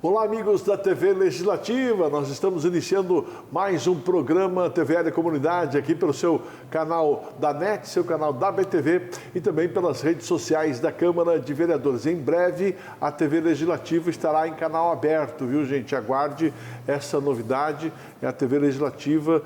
Olá, amigos da TV Legislativa, nós estamos iniciando mais um programa TVL Comunidade aqui pelo seu canal da NET, seu canal da BTV e também pelas redes sociais da Câmara de Vereadores. Em breve a TV Legislativa estará em canal aberto, viu, gente? Aguarde essa novidade, é a TV Legislativa,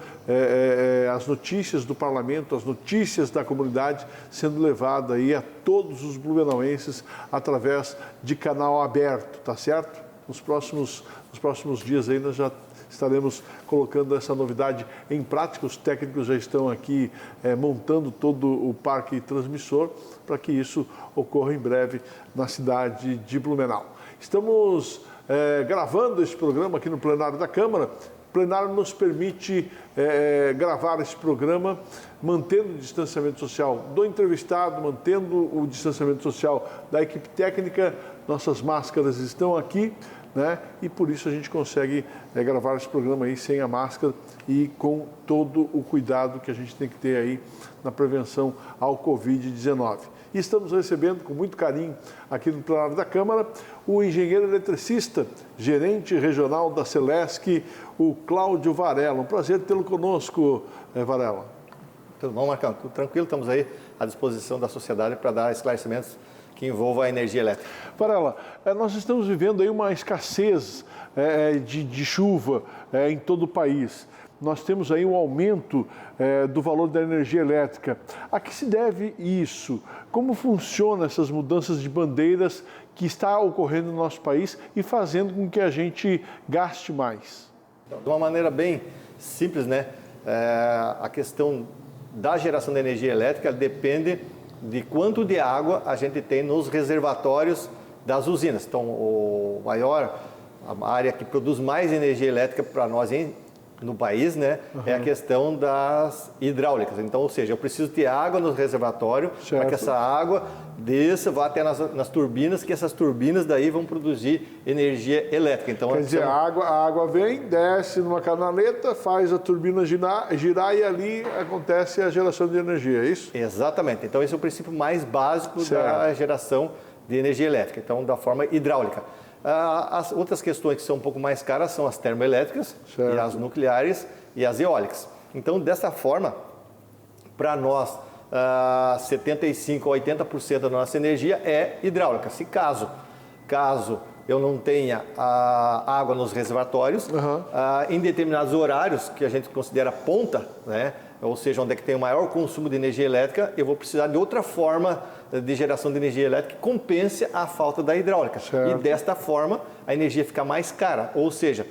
as notícias do Parlamento, as notícias da comunidade sendo levada aí a todos os blumenauenses através de canal aberto, tá certo? Nos próximos dias aí nós já estaremos colocando essa novidade em prática. Os técnicos já estão aqui montando todo o parque transmissor para que isso ocorra em breve na cidade de Blumenau. Estamos gravando esse programa aqui no plenário da Câmara. O plenário nos permite gravar esse programa mantendo o distanciamento social do entrevistado, mantendo o distanciamento social da equipe técnica. Nossas máscaras estão aqui, né? E por isso a gente consegue gravar esse programa aí sem a máscara e com todo o cuidado que a gente tem que ter aí na prevenção ao Covid-19. E estamos recebendo com muito carinho aqui no plenário da Câmara o engenheiro eletricista, gerente regional da Celesc, o Cláudio Varela. Um prazer tê-lo conosco, Varela. Tudo bom, Marcão? Tudo tranquilo, estamos aí à disposição da sociedade para dar esclarecimentos que envolvam a energia elétrica. Varela, nós estamos vivendo aí uma escassez de chuva em todo o país. Nós temos aí um aumento do valor da energia elétrica. A que se deve isso? Como funcionam essas mudanças de bandeiras que está ocorrendo no nosso país e fazendo com que a gente gaste mais? De uma maneira bem simples, né? A questão da geração de energia elétrica depende de quanto de água a gente tem nos reservatórios das usinas. Então, a área que produz mais energia elétrica para nós no país, né, é a questão das hidráulicas. Então, ou seja, eu preciso ter água no reservatório para que essa água desça, vá até nas turbinas, que essas turbinas daí vão produzir energia elétrica. Então, quer dizer, a água vem, desce numa canaleta, faz a turbina girar e ali acontece a geração de energia, é isso? Exatamente. Então, esse é o princípio mais básico da geração de energia elétrica, então da forma hidráulica. As outras questões que são um pouco mais caras são as termoelétricas, e as nucleares e as eólicas. Então, dessa forma, para nós, 75% a 80% da nossa energia é hidráulica. Se caso eu não tenha água nos reservatórios, em determinados horários que a gente considera ponta, né, ou seja, onde é que tem o maior consumo de energia elétrica, eu vou precisar de outra forma de geração de energia elétrica que compense a falta da hidráulica. Certo. E desta forma, a energia fica mais cara. Ou seja,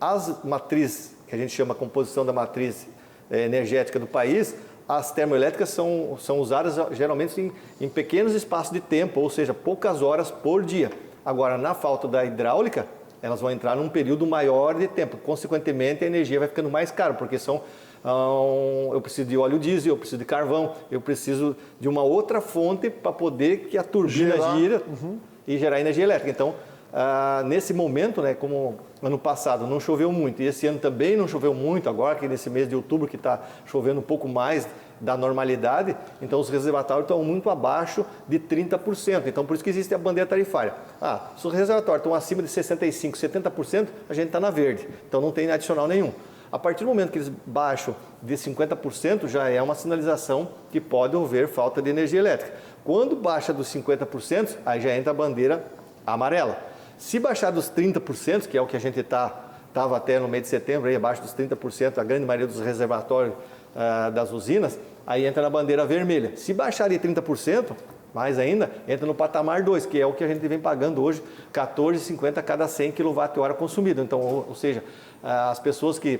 as matrizes, que a gente chama a composição da matriz energética do país, as termoelétricas são usadas geralmente em pequenos espaços de tempo, ou seja, poucas horas por dia. Agora, na falta da hidráulica, elas vão entrar num período maior de tempo. Consequentemente, a energia vai ficando mais cara, porque eu preciso de óleo diesel, eu preciso de carvão, eu preciso de uma outra fonte para poder que a turbina gira e gerar energia elétrica. Então, nesse momento, né, como ano passado não choveu muito e esse ano também não choveu muito, agora que nesse mês de outubro que está chovendo um pouco mais da normalidade, então os reservatórios estão muito abaixo de 30%. Então, por isso que existe a bandeira tarifária. Se os reservatórios estão acima de 65%, 70%, a gente está na verde. Então, não tem adicional nenhum. A partir do momento que eles baixam de 50%, já é uma sinalização que pode haver falta de energia elétrica. Quando baixa dos 50%, aí já entra a bandeira amarela. Se baixar dos 30%, que é o que a gente estava até no mês de setembro, aí abaixo dos 30%, a grande maioria dos reservatórios das usinas, aí entra na bandeira vermelha. Se baixar de 30%, mais ainda, entra no patamar 2, que é o que a gente vem pagando hoje, R$ 14,50 a cada 100 kWh consumido. Então, ou seja, as pessoas que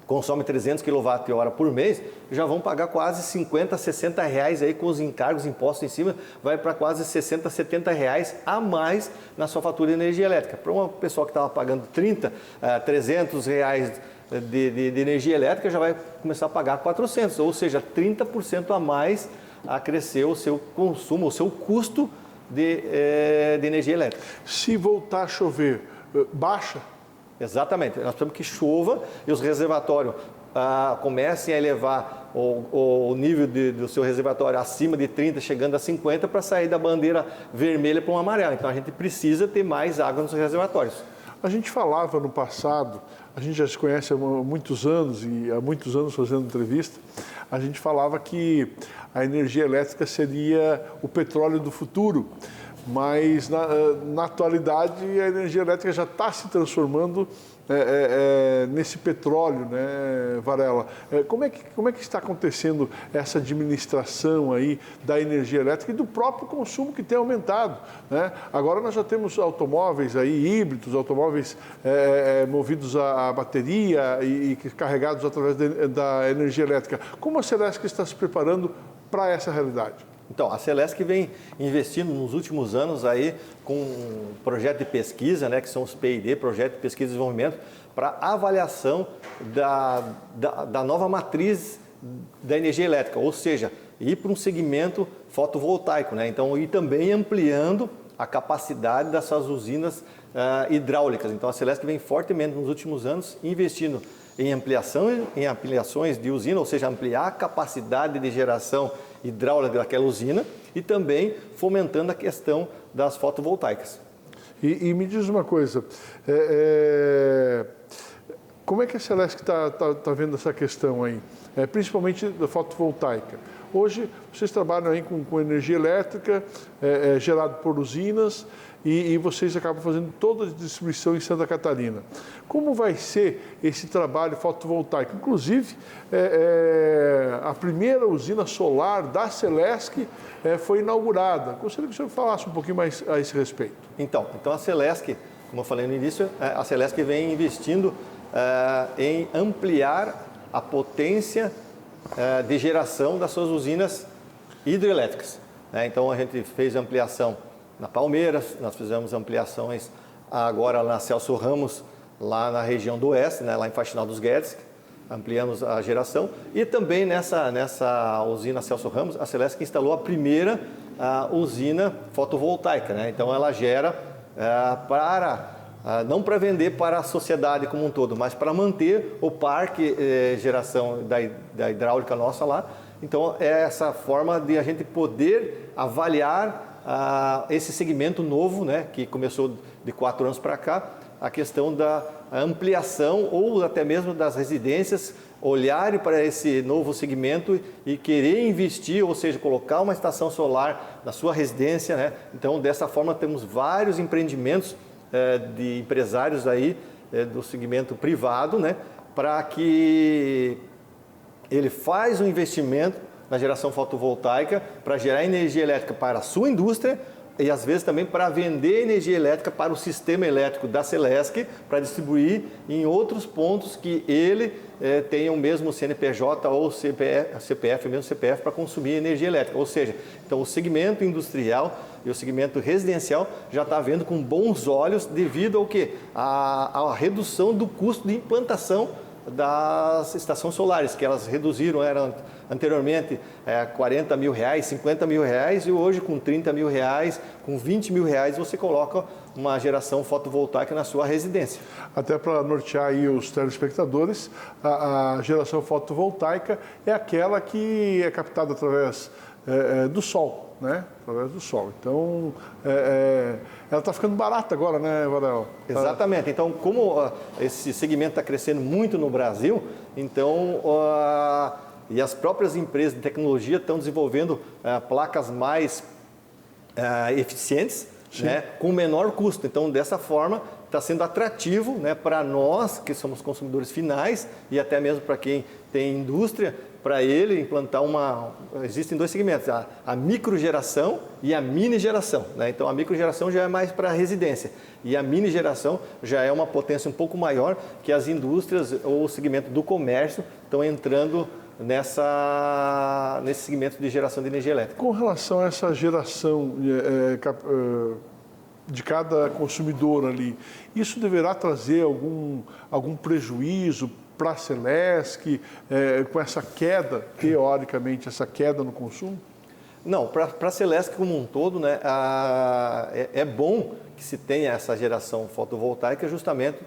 consomem 300 kWh por mês, já vão pagar quase 50, 60 reais aí com os encargos, impostos em cima, vai para quase 60, 70 reais a mais na sua fatura de energia elétrica. Para uma pessoa que estava pagando 300 reais de energia elétrica, já vai começar a pagar 400, ou seja, 30% a mais a crescer o seu consumo, o seu custo de energia elétrica. Se voltar a chover, baixa? Exatamente, nós precisamos que chova e os reservatórios comecem a elevar o nível do seu reservatório acima de 30, chegando a 50, para sair da bandeira vermelha para um amarelo. Então a gente precisa ter mais água nos reservatórios. A gente falava no passado, a gente já se conhece há muitos anos e há muitos anos fazendo entrevista, a gente falava que a energia elétrica seria o petróleo do futuro, mas na atualidade a energia elétrica já está se transformando nesse petróleo, né, Varela? Como é que está acontecendo essa administração aí da energia elétrica e do próprio consumo que tem aumentado, né? Agora nós já temos automóveis aí híbridos, automóveis movidos a bateria e carregados através da energia elétrica. Como a Celesc está se preparando para essa realidade? Então, a Celesc vem investindo nos últimos anos aí com um projeto de pesquisa, né, que são os P&D, Projeto de Pesquisa e Desenvolvimento, para avaliação da nova matriz da energia elétrica, ou seja, ir para um segmento fotovoltaico, né? Então, e também ampliando a capacidade dessas usinas hidráulicas. Então, a Celesc vem fortemente nos últimos anos investindo em ampliações de usina, ou seja, ampliar a capacidade de geração hidráulica daquela usina e também fomentando a questão das fotovoltaicas. E me diz uma coisa, como é que a Celesc está vendo essa questão aí, principalmente da fotovoltaica? Hoje vocês trabalham aí com energia elétrica gerada por usinas e vocês acabam fazendo toda a distribuição em Santa Catarina. Como vai ser esse trabalho fotovoltaico? Inclusive, a primeira usina solar da Celesc foi inaugurada. Gostaria que o senhor falasse um pouquinho mais a esse respeito. Então a Celesc, como eu falei no início, a Celesc vem investindo em ampliar a potência de geração das suas usinas hidrelétricas. Então a gente fez ampliação na Palmeiras, nós fizemos ampliações agora na Celso Ramos, lá na região do Oeste, né, lá em Faxinal dos Guedes, ampliamos a geração. E também nessa usina Celso Ramos, a Celesc instalou a primeira usina fotovoltaica, né? Então ela gera não para vender para a sociedade como um todo, mas para manter o parque geração da hidráulica nossa lá. Então é essa forma de a gente poder avaliar esse segmento novo, né, que começou de 4 anos para cá, a questão da ampliação ou até mesmo das residências olharem para esse novo segmento e querer investir, ou seja, colocar uma estação solar na sua residência, né? Então, dessa forma, temos vários empreendimentos de empresários aí do segmento privado, né, para que ele faz um investimento na geração fotovoltaica para gerar energia elétrica para a sua indústria e às vezes também para vender energia elétrica para o sistema elétrico da Celesc para distribuir em outros pontos que ele tenha o mesmo CNPJ ou CPF, o mesmo CPF para consumir energia elétrica. Ou seja, então o segmento industrial e o segmento residencial já está vendo com bons olhos devido ao quê? A redução do custo de implantação das estações solares, que elas reduziram, eram anteriormente 40 mil reais, 50 mil reais e hoje com 30 mil reais, com 20 mil reais você coloca uma geração fotovoltaica na sua residência. Até para nortear aí os telespectadores, a geração fotovoltaica é aquela que é captada através do sol, né? Através do sol. Então, ela está ficando barata agora, né, Varela? Exatamente. Então, como esse segmento está crescendo muito no Brasil, então, e as próprias empresas de tecnologia estão desenvolvendo placas mais eficientes, né, com menor custo. Então, dessa forma, está sendo atrativo, né, para nós, que somos consumidores finais, e até mesmo para quem tem indústria, para ele implantar existem 2 segmentos, a microgeração e a mini geração, né? Então a microgeração já é mais para a residência e a mini geração já é uma potência um pouco maior que as indústrias ou o segmento do comércio estão entrando nesse segmento de geração de energia elétrica. Com relação a essa geração de cada consumidor ali, isso deverá trazer algum prejuízo para a Celesc, com essa queda, teoricamente, essa queda no consumo? Não, para a Celesc como um todo, né, é bom que se tenha essa geração fotovoltaica justamente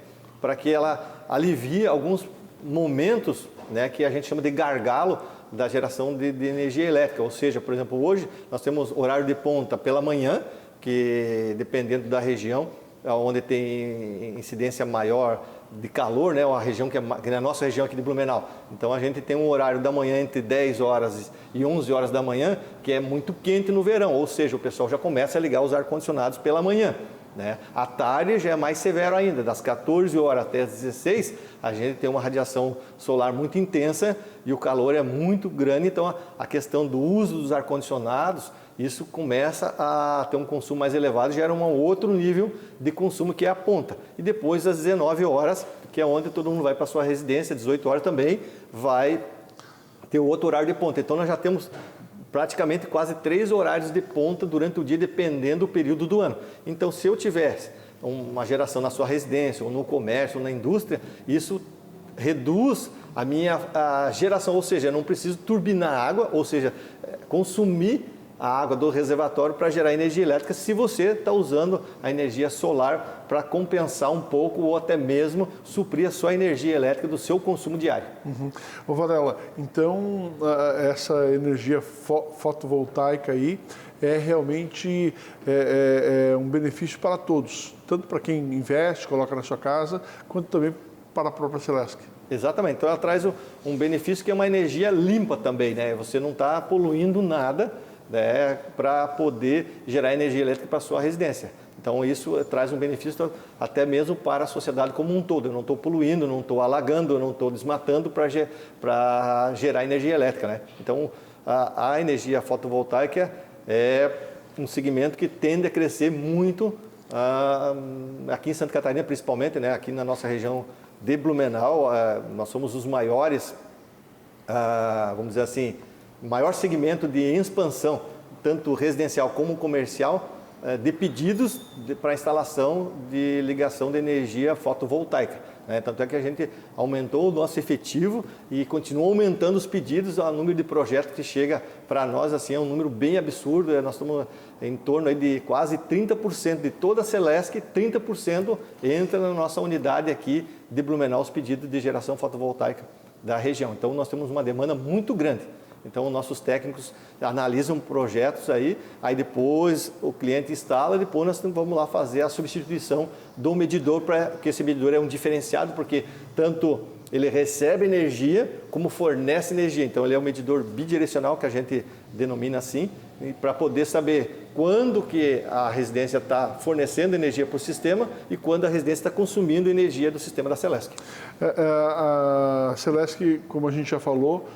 para que ela alivie alguns momentos, né, que a gente chama de gargalo da geração de energia elétrica. Ou seja, por exemplo, hoje nós temos horário de ponta pela manhã, que dependendo da região, onde tem incidência maior de calor, né? Uma região que é a nossa região aqui de Blumenau. Então a gente tem um horário da manhã entre 10 horas e 11 horas da manhã, que é muito quente no verão, ou seja, o pessoal já começa a ligar os ar-condicionados pela manhã, né? À tarde já é mais severo ainda, das 14 horas até as 16, a gente tem uma radiação solar muito intensa e o calor é muito grande, então a questão do uso dos ar-condicionados, isso começa a ter um consumo mais elevado, gera um outro nível de consumo que é a ponta. E depois das 19 horas, que é onde todo mundo vai para a sua residência, 18 horas também, vai ter outro horário de ponta. Então nós já temos praticamente quase 3 horários de ponta durante o dia, dependendo do período do ano. Então se eu tivesse uma geração na sua residência, ou no comércio, ou na indústria, isso reduz a minha geração, ou seja, eu não preciso turbinar água, ou seja, consumir a água do reservatório para gerar energia elétrica, se você está usando a energia solar para compensar um pouco ou até mesmo suprir a sua energia elétrica do seu consumo diário. Ô Varela, então essa energia fotovoltaica aí é realmente um benefício para todos, tanto para quem investe, coloca na sua casa, quanto também para a própria Celesc. Exatamente, então ela traz um benefício que é uma energia limpa também, né? Você não está poluindo nada, né, para poder gerar energia elétrica para a sua residência. Então isso traz um benefício até mesmo para a sociedade como um todo. Eu não estou poluindo, não estou alagando, eu não estou desmatando para gerar energia elétrica, né? Então a energia fotovoltaica é um segmento que tende a crescer muito aqui em Santa Catarina, principalmente, né, aqui na nossa região de Blumenau. Nós somos os maiores, vamos dizer assim, maior segmento de expansão, tanto residencial como comercial, de pedidos para instalação de ligação de energia fotovoltaica, né? Tanto é que a gente aumentou o nosso efetivo e continua aumentando os pedidos, o número de projetos que chega para nós, assim, é um número bem absurdo. Nós estamos em torno aí de quase 30% de toda a Celesc, 30% entra na nossa unidade aqui de Blumenau, os pedidos de geração fotovoltaica da região. Então nós temos uma demanda muito grande. Então, nossos técnicos analisam projetos aí depois o cliente instala, depois nós vamos lá fazer a substituição do medidor, porque esse medidor é um diferenciado, porque tanto ele recebe energia como fornece energia. Então, ele é um medidor bidirecional, que a gente denomina assim, para poder saber quando que a residência está fornecendo energia para o sistema e quando a residência está consumindo energia do sistema da Celesc. A Celesc, como a gente já falou,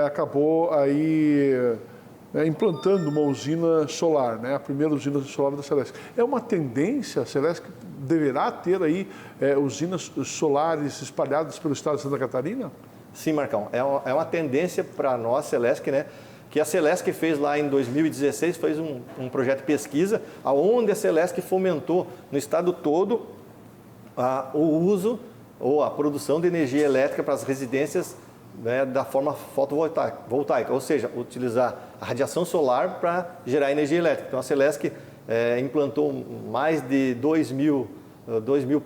acabou aí implantando uma usina solar, né? A primeira usina solar da Celesc. É uma tendência, a Celesc deverá ter aí usinas solares espalhadas pelo estado de Santa Catarina? Sim, Marcão, é uma tendência para nós, Celesc, né? Que a Celesc fez lá em 2016, fez um projeto de pesquisa, onde a Celesc fomentou no estado todo o uso ou a produção de energia elétrica para as residências, né, da forma fotovoltaica, ou seja, utilizar a radiação solar para gerar energia elétrica. Então a Celesc implantou mais de 2 mil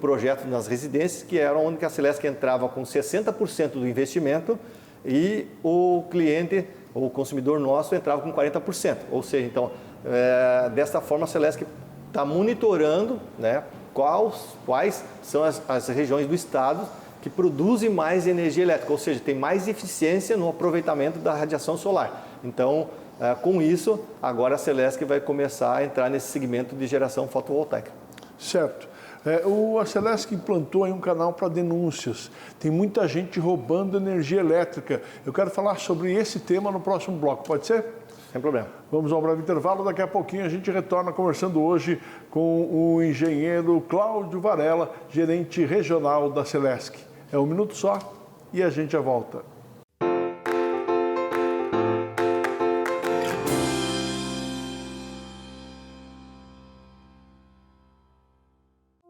projetos nas residências, que eram onde a Celesc entrava com 60% do investimento e o cliente, o consumidor nosso, entrava com 40%. Ou seja, então, dessa forma a Celesc está monitorando, né, quais são as regiões do estado que produzem mais energia elétrica, ou seja, tem mais eficiência no aproveitamento da radiação solar. Então, com isso, agora a Celesc vai começar a entrar nesse segmento de geração fotovoltaica. Certo. A Celesc implantou aí um canal para denúncias. Tem muita gente roubando energia elétrica. Eu quero falar sobre esse tema no próximo bloco, pode ser? Sem problema. Vamos a um breve intervalo, daqui a pouquinho a gente retorna conversando hoje com o engenheiro Cláudio Varela, gerente regional da Celesc. É um minuto só e a gente já volta.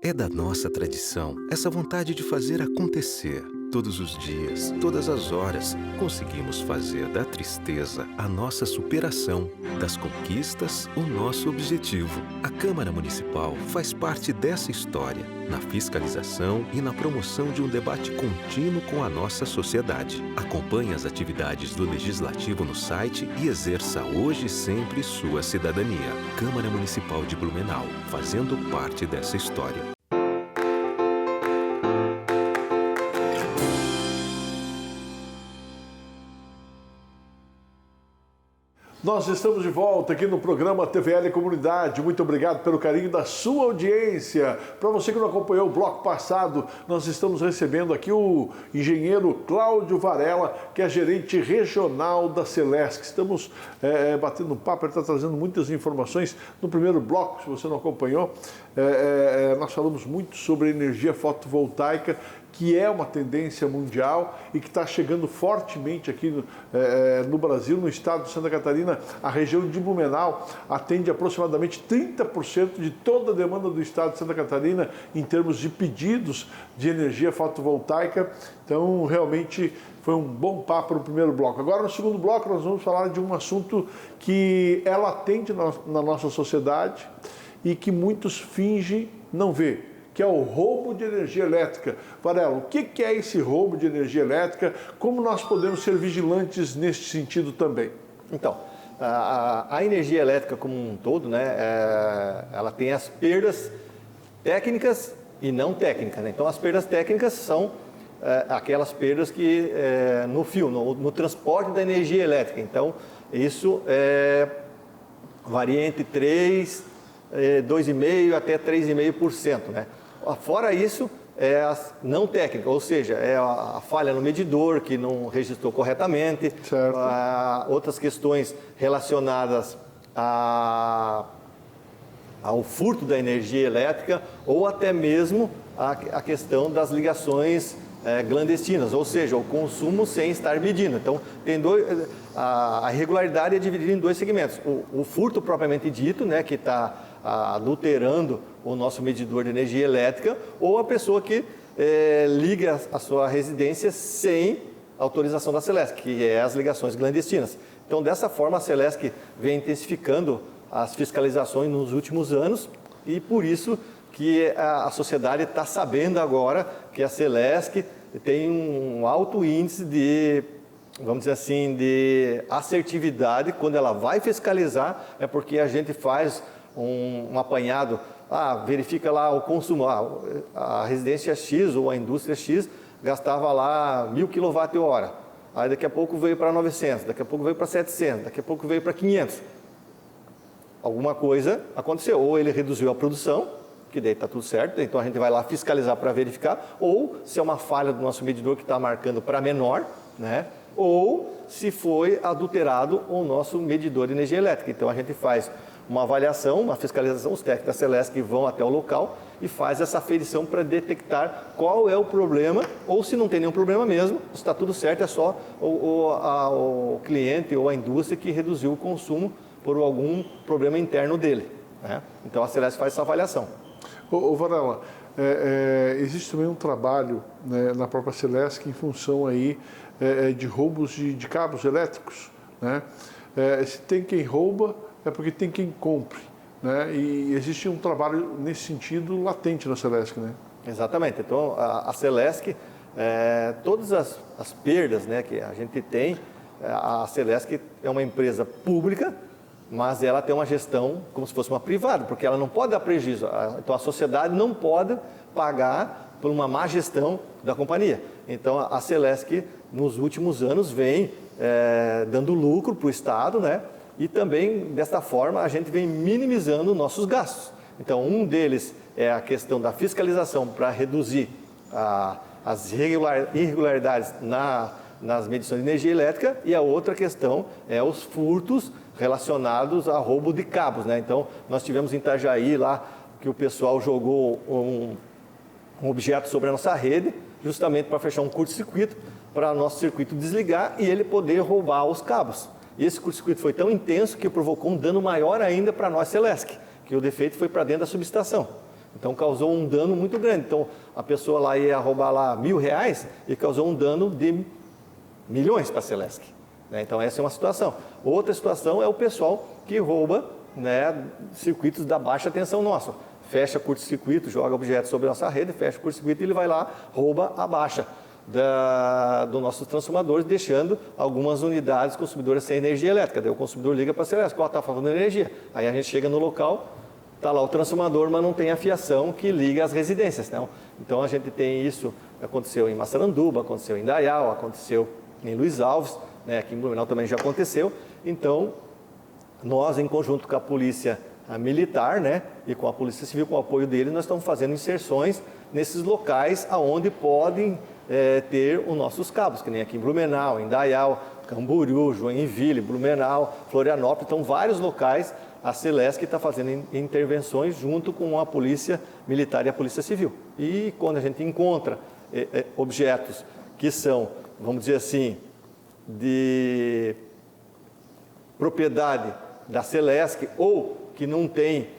É da nossa tradição essa vontade de fazer acontecer. Todos os dias, todas as horas, conseguimos fazer da tristeza a nossa superação, das conquistas o nosso objetivo. A Câmara Municipal faz parte dessa história, na fiscalização e na promoção de um debate contínuo com a nossa sociedade. Acompanhe as atividades do Legislativo no site e exerça hoje e sempre sua cidadania. Câmara Municipal de Blumenau, fazendo parte dessa história. Nós estamos de volta aqui no programa TVL Comunidade. Muito obrigado pelo carinho da sua audiência. Para você que não acompanhou o bloco passado, nós estamos recebendo aqui o engenheiro Cláudio Varela, que é gerente regional da Celesc. Estamos batendo um papo, ele está trazendo muitas informações. No primeiro bloco, se você não acompanhou, nós falamos muito sobre energia fotovoltaica, que é uma tendência mundial e que está chegando fortemente aqui no Brasil, no estado de Santa Catarina. A região de Blumenau atende aproximadamente 30% de toda a demanda do estado de Santa Catarina em termos de pedidos de energia fotovoltaica. Então, realmente foi um bom papo no primeiro bloco. Agora, no segundo bloco, nós vamos falar de um assunto que é latente na nossa sociedade e que muitos fingem não ver, que é o roubo de energia elétrica. Varela, o que é esse roubo de energia elétrica? Como nós podemos ser vigilantes nesse sentido também? Então, a energia elétrica como um todo, né, ela tem as perdas técnicas e não técnicas, né? Então, as perdas técnicas são aquelas perdas que no fio, no transporte da energia elétrica. Então, isso varia entre 2,5% até 3,5%, né? Fora isso, a não técnica, ou seja, a falha no medidor que não registrou corretamente, outras questões relacionadas ao furto da energia elétrica ou até mesmo a questão das ligações clandestinas, ou seja, o consumo sem estar medindo. Então, tem a irregularidade é dividida em dois segmentos. O furto propriamente dito, né, que está adulterando o nosso medidor de energia elétrica, ou a pessoa que liga a sua residência sem autorização da Celesc, que é as ligações clandestinas. Então, dessa forma, a Celesc vem intensificando as fiscalizações nos últimos anos e por isso que a sociedade está sabendo agora que a Celesc tem um alto índice de, vamos dizer assim, de assertividade quando ela vai fiscalizar, é porque a gente faz um apanhado, verifica lá o consumo, a residência X ou a indústria X gastava lá 1.000 kWh, aí daqui a pouco veio para 900, daqui a pouco veio para 700, daqui a pouco veio para 500. Alguma coisa aconteceu, ou ele reduziu a produção, que daí está tudo certo, então a gente vai lá fiscalizar para verificar, ou se é uma falha do nosso medidor que está marcando para menor, né? Ou se foi adulterado o nosso medidor de energia elétrica. Então a gente faz uma avaliação, uma fiscalização, os técnicos da Celesc vão até o local e faz essa aferição para detectar qual é o problema, ou se não tem nenhum problema mesmo, está tudo certo, é só o cliente ou a indústria que reduziu o consumo por algum problema interno dele, né? Então a Celesc faz essa avaliação. Varela, existe também um trabalho, né, na própria Celesc em função aí de roubos de cabos elétricos, né? Se tem quem rouba, é porque tem quem compre, né? E existe um trabalho nesse sentido latente na Celesc, né? Exatamente. Então a Celesc, todas as perdas, né, que a gente tem, a Celesc é uma empresa pública, mas ela tem uma gestão como se fosse uma privada, porque ela não pode dar prejuízo. Então, a sociedade não pode pagar por uma má gestão da companhia. Então, a Celesc, nos últimos anos, vem dando lucro para o Estado, né? E também, desta forma, a gente vem minimizando nossos gastos. Então, um deles é a questão da fiscalização para reduzir as irregularidades nas medições de energia elétrica, e a outra questão é os furtos relacionados a roubo de cabos, né? Então, nós tivemos em Itajaí lá que o pessoal jogou um objeto sobre a nossa rede, justamente para fechar um curto-circuito, para o nosso circuito desligar e ele poder roubar os cabos. E esse curto-circuito foi tão intenso que provocou um dano maior ainda para nós Celesc, que o defeito foi para dentro da subestação. Então, causou um dano muito grande. Então, a pessoa lá ia roubar lá R$1.000 e causou um dano de milhões para a Celesc. Então, essa é uma situação. Outra situação é o pessoal que rouba, né, circuitos da baixa tensão nossa. Fecha curto-circuito, joga objetos sobre a nossa rede, fecha o curto-circuito e ele vai lá, rouba a baixa dos nossos transformadores, deixando algumas unidades consumidoras sem energia elétrica. Daí o consumidor liga para a Celesc, está faltando energia. Aí a gente chega no local, está lá o transformador, mas não tem a fiação que liga as residências. Não? Então, a gente tem isso, aconteceu em Massaranduba, aconteceu em Indaial, aconteceu em Luiz Alves, né, aqui em Blumenau também já aconteceu. Então, nós, em conjunto com a Polícia Militar, né, e com a Polícia Civil, com o apoio dele, nós estamos fazendo inserções nesses locais aonde podem ter os nossos cabos, que nem aqui em Blumenau, Indaial, Camboriú, Joinville, Blumenau, Florianópolis. Então, vários locais a Celesc está fazendo intervenções junto com a Polícia Militar e a Polícia Civil. E quando a gente encontra objetos que são, vamos dizer assim, de propriedade da Celesc ou que não tem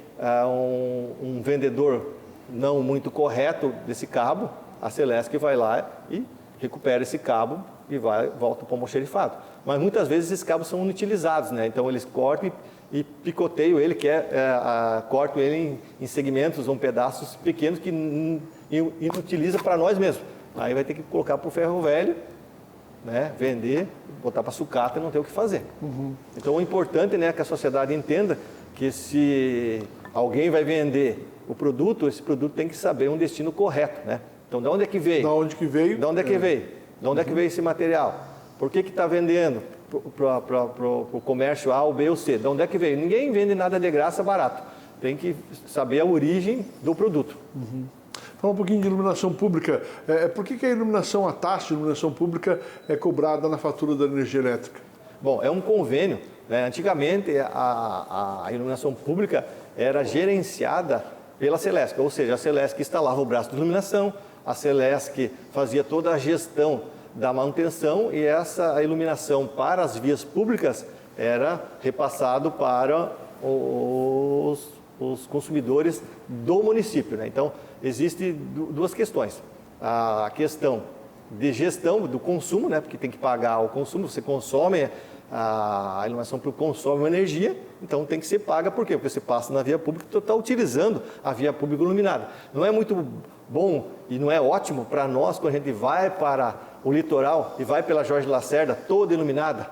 um vendedor não muito correto desse cabo, a Celesc vai lá e recupera esse cabo e volta para o almoxarifado. Mas muitas vezes esses cabos são inutilizados, né? Então eles cortam e picoteiam ele, cortam ele em segmentos ou pedaços pequenos que inutiliza para nós mesmos. Aí vai ter que colocar para o ferro velho, né? Vender, botar para sucata e não ter o que fazer. Então o importante, né, é que a sociedade entenda que se alguém vai vender o produto, esse produto tem que saber um destino correto, né? Então, de onde é que veio? Da onde que veio? De onde é que veio? De onde é que veio esse material? Por que está vendendo para o comércio A, ou B ou C? De onde é que veio? Ninguém vende nada de graça barato. Tem que saber a origem do produto. Fala um pouquinho de iluminação pública. Por que a taxa de iluminação pública é cobrada na fatura da energia elétrica? Bom, é um convênio, né? Antigamente, a iluminação pública era gerenciada pela Celesc, ou seja, a Celesc instalava o braço de iluminação, a Celesc fazia toda a gestão da manutenção e essa iluminação para as vias públicas era repassado para os consumidores do município, né? Então, existem duas questões. A questão de gestão do consumo, né? Porque tem que pagar o consumo, você consome, a iluminação consome energia, então tem que ser paga. Por quê? Porque você passa na via pública e está utilizando a via pública iluminada. Não é muito bom e não é ótimo para nós quando a gente vai para o litoral e vai pela Jorge Lacerda toda iluminada.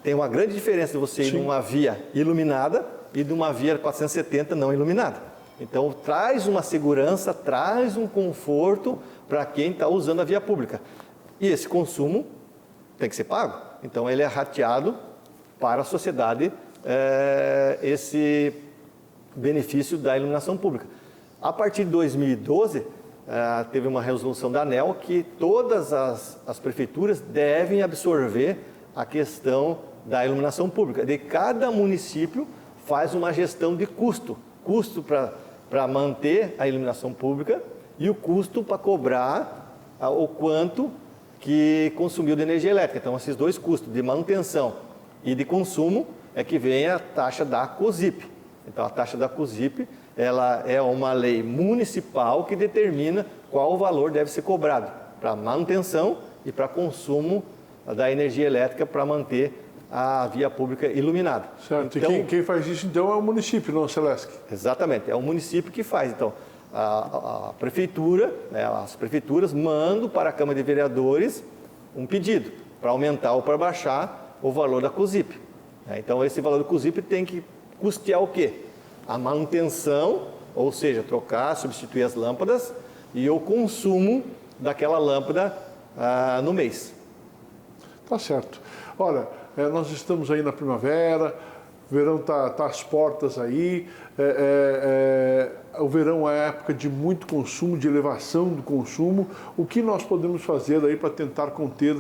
Tem uma grande diferença de você ir numa via iluminada e de uma via 470 não iluminada. Então traz uma segurança, traz um conforto para quem está usando a via pública. E esse consumo tem que ser pago. Então, ele é rateado para a sociedade esse benefício da iluminação pública. A partir de 2012, teve uma resolução da ANEEL que todas as prefeituras devem absorver a questão da iluminação pública. De cada município faz uma gestão de custo para manter a iluminação pública e o custo para cobrar o quanto que consumiu de energia elétrica. Então, esses dois custos, de manutenção e de consumo, é que vem a taxa da COSIP. Então, a taxa da COSIP, ela é uma lei municipal que determina qual o valor deve ser cobrado para manutenção e para consumo da energia elétrica para manter a via pública iluminada. Certo. Então, e quem faz isso, então, é o município, não a Celesc? Exatamente, é o município que faz. Então, a prefeitura, né, as prefeituras mandam para a Câmara de Vereadores um pedido para aumentar ou para baixar o valor da COSIP. Então, esse valor da COSIP tem que custear o quê? A manutenção, ou seja, trocar, substituir as lâmpadas e o consumo daquela lâmpada no mês. Tá certo. Olha, nós estamos aí na primavera, o verão está às portas aí, o verão é a época de muito consumo, de elevação do consumo. O que nós podemos fazer aí para tentar conter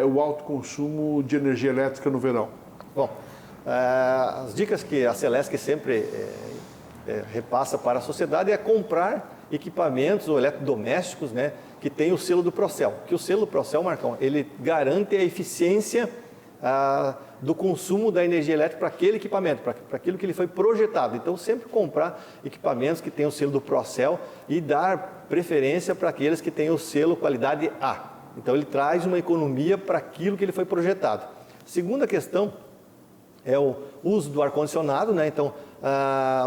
o alto consumo de energia elétrica no verão? Bom, as dicas que a Celesc sempre repassa para a sociedade é comprar equipamentos ou eletrodomésticos, né, que tem o selo do Procel. Que o selo do Procel, Marcão, ele garante a eficiência do consumo da energia elétrica para aquele equipamento, para aquilo que ele foi projetado. Então, sempre comprar equipamentos que tenham o selo do Procel e dar preferência para aqueles que têm o selo qualidade A. Então, ele traz uma economia para aquilo que ele foi projetado. Segunda questão é o uso do ar-condicionado, né? Então,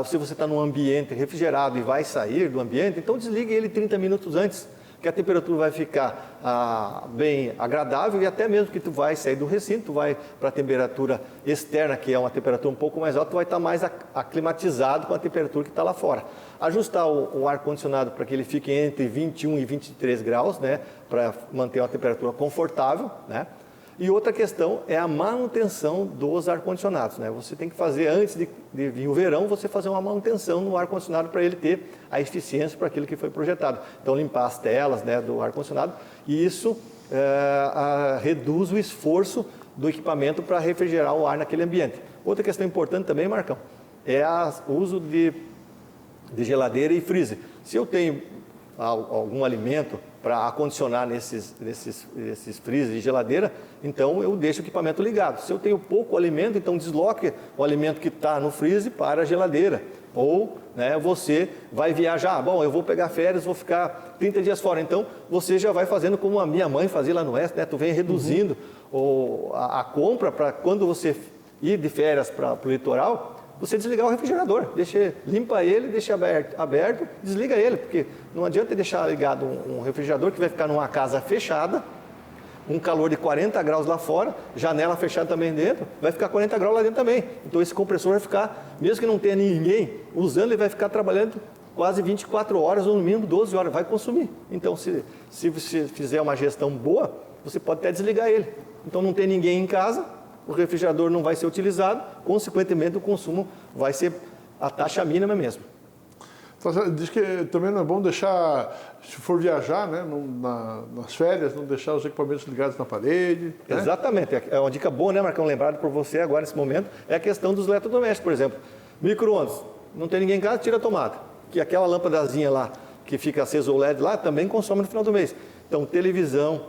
se você está num ambiente refrigerado e vai sair do ambiente, então desligue ele 30 minutos antes, que a temperatura vai ficar bem agradável e até mesmo que tu vai sair do recinto, tu vai para a temperatura externa, que é uma temperatura um pouco mais alta, tu vai estar mais aclimatizado com a temperatura que está lá fora. Ajustar o ar-condicionado para que ele fique entre 21 e 23 graus, né, para manter uma temperatura confortável, né? E outra questão é a manutenção dos ar-condicionados, né? Você tem que fazer, antes de vir o verão, você fazer uma manutenção no ar-condicionado para ele ter a eficiência para aquilo que foi projetado. Então, limpar as telas, né, do ar-condicionado, e isso reduz o esforço do equipamento para refrigerar o ar naquele ambiente. Outra questão importante também, Marcão, é o uso de geladeira e freezer. Se eu tenho algum alimento para acondicionar nesses freezers e geladeira, então eu deixo o equipamento ligado. Se eu tenho pouco alimento, então desloque o alimento que está no freezer para a geladeira. Ou, né, você vai viajar, bom, eu vou pegar férias, vou ficar 30 dias fora, então você já vai fazendo como a minha mãe fazia lá no Oeste, né? Tu vem reduzindo a compra para quando você ir de férias para o litoral, você desligar o refrigerador, limpa ele, deixa aberto, desliga ele, porque não adianta deixar ligado um refrigerador que vai ficar numa casa fechada, um calor de 40 graus lá fora, janela fechada também dentro, vai ficar 40 graus lá dentro também. Então esse compressor vai ficar, mesmo que não tenha ninguém usando, ele vai ficar trabalhando quase 24 horas ou no mínimo 12 horas, vai consumir. Então se você fizer uma gestão boa, você pode até desligar ele. Então não tem ninguém em casa, o refrigerador não vai ser utilizado, consequentemente o consumo vai ser a taxa mínima mesmo. Diz que também não é bom deixar, se for viajar, né, nas férias, não deixar os equipamentos ligados na parede. Né? Exatamente. É uma dica boa, né, Marcão? Lembrado por você agora nesse momento, é a questão dos eletrodomésticos, por exemplo. Micro-ondas, não tem ninguém em casa, tira a tomada. Que aquela lâmpadazinha lá, que fica acesa o LED lá, também consome no final do mês. Então, televisão,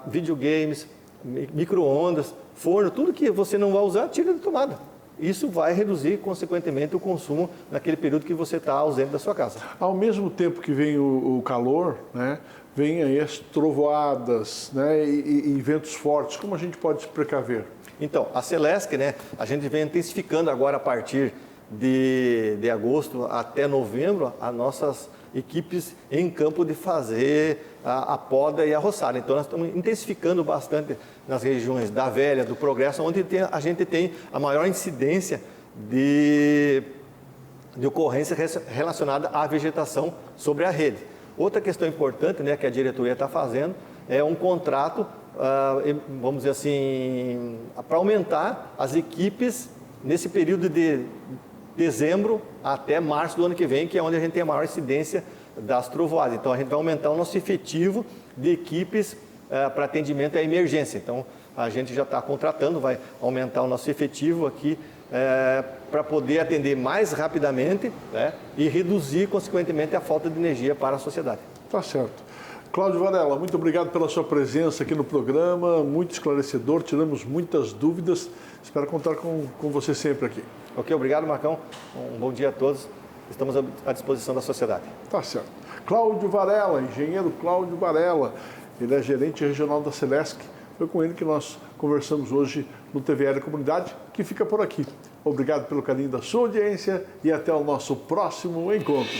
videogames, micro-ondas, forno, tudo que você não vai usar, tira da tomada. Isso vai reduzir, consequentemente, o consumo naquele período que você está ausente da sua casa. Ao mesmo tempo que vem o calor, né, vem aí as trovoadas, né, e ventos fortes. Como a gente pode se precaver? Então, a Celesc, né, a gente vem intensificando agora a partir de agosto até novembro as nossas equipes em campo de fazer a poda e a roçada. Então, nós estamos intensificando bastante nas regiões da Velha, do Progresso, onde a gente tem a maior incidência de ocorrência relacionada à vegetação sobre a rede. Outra questão importante, né, que a diretoria está fazendo é um contrato, vamos dizer assim, para aumentar as equipes nesse período de dezembro até março do ano que vem, que é onde a gente tem a maior incidência das trovoadas. Então, a gente vai aumentar o nosso efetivo de equipes para atendimento à emergência. Então, a gente já está contratando, vai aumentar o nosso efetivo aqui para poder atender mais rapidamente, né, e reduzir, consequentemente, a falta de energia para a sociedade. Tá certo. Cláudio Varela, muito obrigado pela sua presença aqui no programa, muito esclarecedor, tiramos muitas dúvidas. Espero contar com você sempre aqui. Ok, obrigado, Marcão. Um bom dia a todos. Estamos à disposição da sociedade. Tá certo. Cláudio Varela, engenheiro Cláudio Varela, ele é gerente regional da Celesc. Foi com ele que nós conversamos hoje no TVL Comunidade, que fica por aqui. Obrigado pelo carinho da sua audiência e até o nosso próximo encontro.